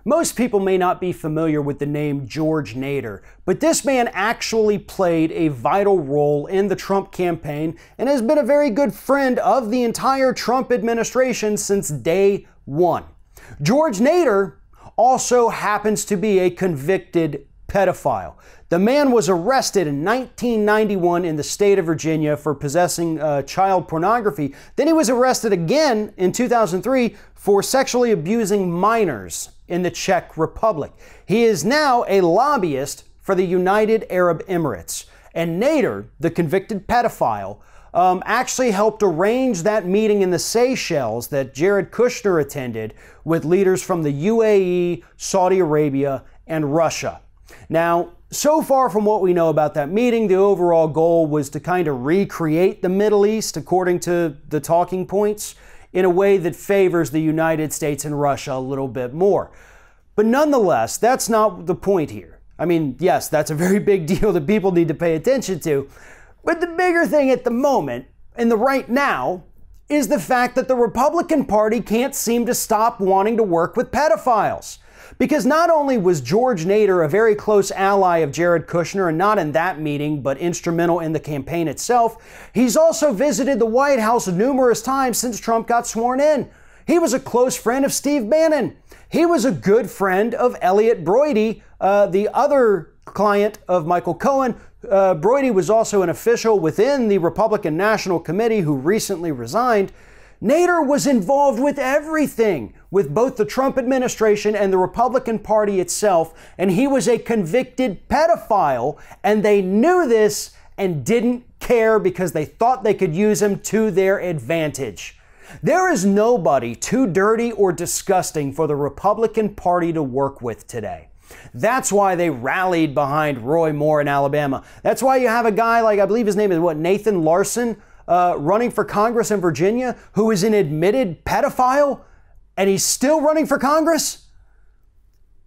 Most people may not be familiar with the name George Nader, but this man actually played a vital role in the Trump campaign and has been a very good friend of the entire Trump administration since day one. George Nader also happens to be a convicted pedophile. The man was arrested in 1991 in the state of Virginia for possessing child pornography. Then he was arrested again in 2003 for sexually abusing minors in the Czech Republic. He is now a lobbyist for the United Arab Emirates. And Nader, the convicted pedophile, actually helped arrange that meeting in the Seychelles that Jared Kushner attended with leaders from the UAE, Saudi Arabia, and Russia. Now, so far from what we know about that meeting, the overall goal was to kind of recreate the Middle East, according to the talking points, in a way that favors the United States and Russia a little bit more. But nonetheless, that's not the point here. I mean, yes, that's a very big deal that people need to pay attention to. But the bigger thing at the moment, in the right now, is the fact that the Republican Party can't seem to stop wanting to work with pedophiles. Because not only was George Nader a very close ally of Jared Kushner, and not in that meeting, but instrumental in the campaign itself, he's also visited the White House numerous times since Trump got sworn in. He was a close friend of Steve Bannon. He was a good friend of Elliot Broidy, the other client of Michael Cohen. Broidy was also an official within the Republican National Committee who recently resigned. Nader was involved with everything with both the Trump administration and the Republican Party itself, and he was a convicted pedophile, and they knew this and didn't care because they thought they could use him to their advantage. There is nobody too dirty or disgusting for the Republican Party to work with today. That's why they rallied behind Roy Moore in Alabama. That's why you have a guy like, I believe his name is Nathan Larson, running for Congress in Virginia, who is an admitted pedophile, and he's still running for Congress?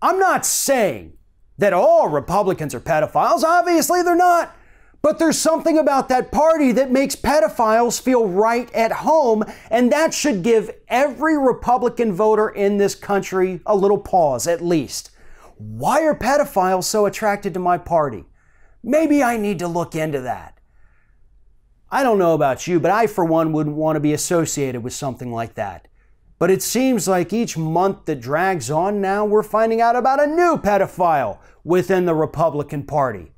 I'm not saying that all Republicans are pedophiles. Obviously, they're not. But there's something about that party that makes pedophiles feel right at home, and that should give every Republican voter in this country a little pause, at least. Why are pedophiles so attracted to my party? Maybe I need to look into that. I don't know about you, but I, for one, wouldn't want to be associated with something like that. But it seems like each month that drags on now, we're finding out about a new pedophile within the Republican Party.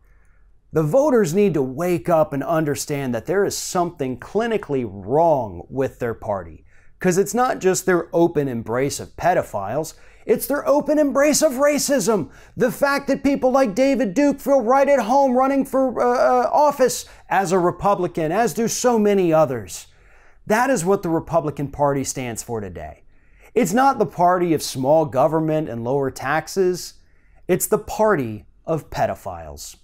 The voters need to wake up and understand that there is something clinically wrong with their party. Because it's not just their open embrace of pedophiles, it's their open embrace of racism. The fact that people like David Duke feel right at home running for office as a Republican, as do so many others. That is what the Republican Party stands for today. It's not the party of small government and lower taxes. It's the party of pedophiles.